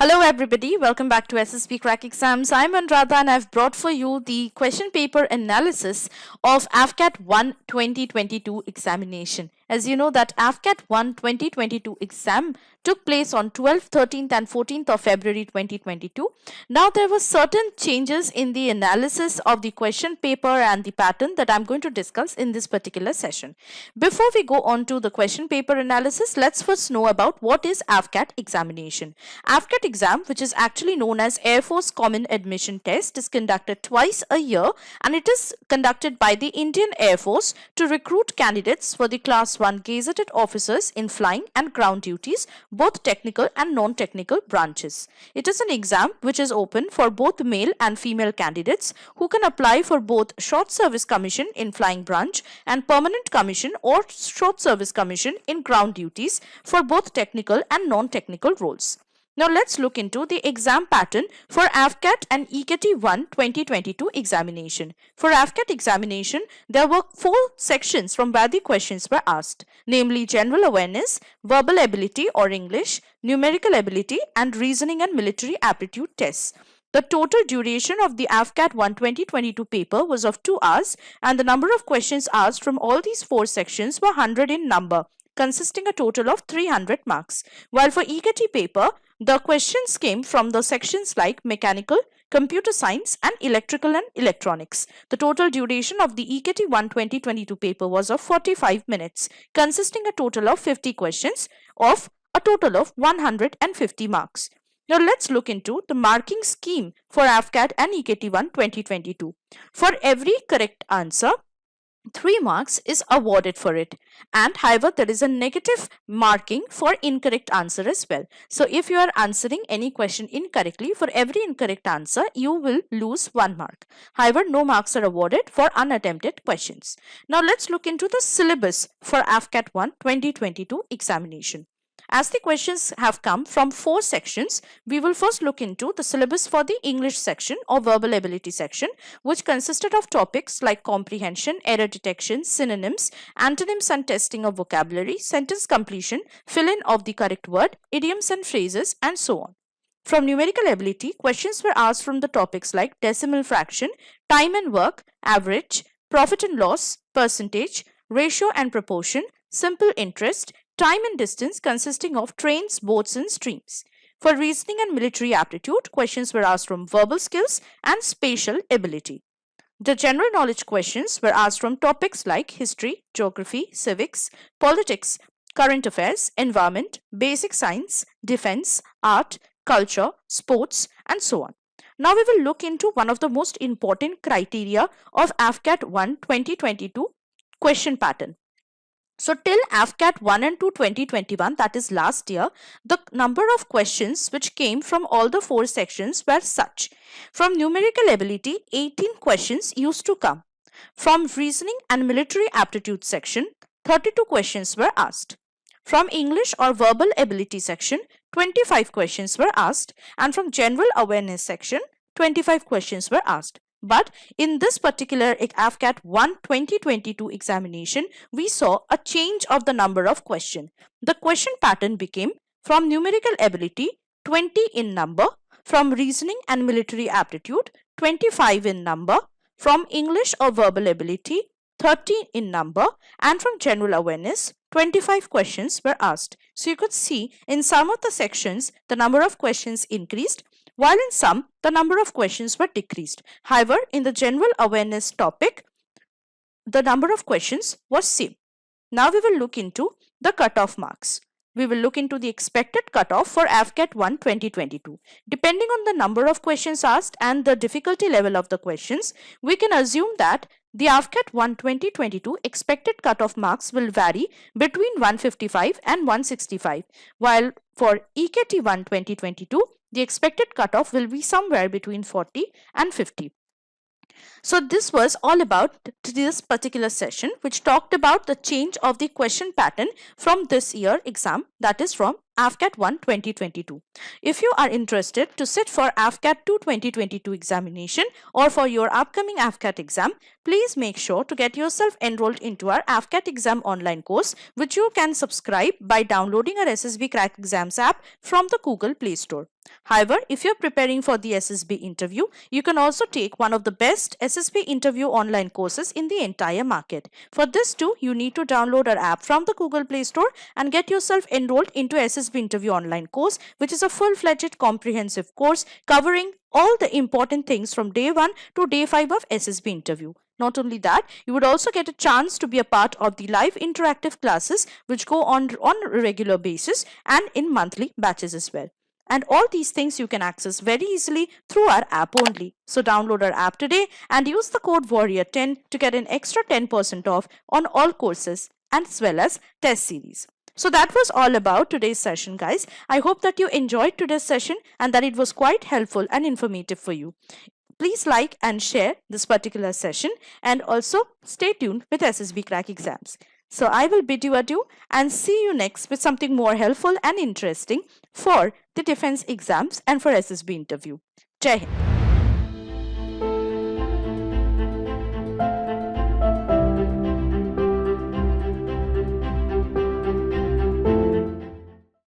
Hello everybody, welcome back to SSBCrack exams. I'm Anuradha and I've brought for you the question paper analysis of AFCAT 1 2022 examination. As you know that AFCAT 1 2022 exam took place on 12th, 13th and 14th of February 2022. Now there were certain changes in the analysis of the question paper and the pattern that I'm going to discuss in this particular session. Before we go on to the question paper analysis, let's first know about what is AFCAT examination. AFCAT exam, which is actually known as Air Force Common Admission Test, is conducted twice a year and it is conducted by the Indian Air Force to recruit candidates for the Class 1 gazetted officers in flying and ground duties, both technical and non-technical branches. It is an exam which is open for both male and female candidates who can apply for both Short Service Commission in flying branch and Permanent Commission or Short Service Commission in ground duties for both technical and non-technical roles. Now let's look into the exam pattern for AFCAT and ECAT 1 2022 examination. For AFCAT examination, there were 4 sections from where the questions were asked, namely general awareness, verbal ability or English, numerical ability and reasoning and military aptitude tests. The total duration of the AFCAT 1 2022 paper was of 2 hours and the number of questions asked from all these 4 sections were 100 in number, consisting a total of 300 marks. While for ECAT paper, the questions came from the sections like mechanical, computer science and electrical and electronics. The total duration of the ECAT 1 2022 paper was of 45 minutes, consisting a total of 50 questions of a total of 150 marks. Now let's look into the marking scheme for AFCAT and ECAT 1 2022. For every correct answer, 3 marks is awarded for it, and however there is a negative marking for incorrect answer as well. So if you are answering any question incorrectly, for every incorrect answer you will lose 1 mark. However, no marks are awarded for unattempted questions. Now let's look into the syllabus for AFCAT 1 2022 examination. As the questions have come from 4 sections, we will first look into the syllabus for the English section or verbal ability section, which consisted of topics like comprehension, error detection, synonyms, antonyms and testing of vocabulary, sentence completion, fill-in of the correct word, idioms and phrases, and so on. From numerical ability, questions were asked from the topics like decimal fraction, time and work, average, profit and loss, percentage, ratio and proportion, simple interest, time and distance consisting of trains, boats and streams. For reasoning and military aptitude, questions were asked from verbal skills and spatial ability. The general knowledge questions were asked from topics like history, geography, civics, politics, current affairs, environment, basic science, defense, art, culture, sports, and so on. Now we will look into one of the most important criteria of AFCAT 1 2022 question pattern. So till AFCAT 1 and 2 2021, that is last year, the number of questions which came from all the 4 sections were such. From numerical ability, 18 questions used to come. From reasoning and military aptitude section, 32 questions were asked. From English or verbal ability section, 25 questions were asked, and from general awareness section, 25 questions were asked. But in this particular AFCAT 1 2022 examination, we saw a change of the number of questions. The question pattern became from numerical ability, 20 in number, from reasoning and military aptitude, 25 in number, from English or verbal ability, 30 in number, and from general awareness, 25 questions were asked. So you could see in some of the sections, the number of questions increased, while in some, the number of questions were decreased. However, in the general awareness topic, the number of questions was same. Now we will look into the cutoff marks. We will look into the expected cutoff for AFCAT 1 2022. Depending on the number of questions asked and the difficulty level of the questions, we can assume that the AFCAT 1 2022 expected cutoff marks will vary between 155 and 165, while for ECAT 1 2022, the expected cutoff will be somewhere between 40 and 50. So this was all about this particular session, which talked about the change of the question pattern from this year exam, that is from AFCAT 1 2022. If you are interested to sit for AFCAT 2 2022 examination or for your upcoming AFCAT exam, please make sure to get yourself enrolled into our AFCAT exam online course, which you can subscribe by downloading our SSBCrack exams app from the Google Play Store. However, if you're preparing for the SSB interview, you can also take one of the best SSB interview online courses in the entire market. For this too, you need to download our app from the Google Play Store and get yourself enrolled into SSB interview online course, which is a full-fledged comprehensive course covering all the important things from day 1 to day 5 of SSB interview. Not only that, you would also get a chance to be a part of the live interactive classes which go on a regular basis and in monthly batches as well. And all these things you can access very easily through our app only. So download our app today and use the code WARRIOR10 to get an extra 10% off on all courses and as well as test series. So that was all about today's session, guys. I hope that you enjoyed today's session and that it was quite helpful and informative for you. Please like and share this particular session and also stay tuned with SSBCrack exams. So I will bid you adieu and see you next with something more helpful and interesting for the defense exams and for SSB interview. Jai Hind.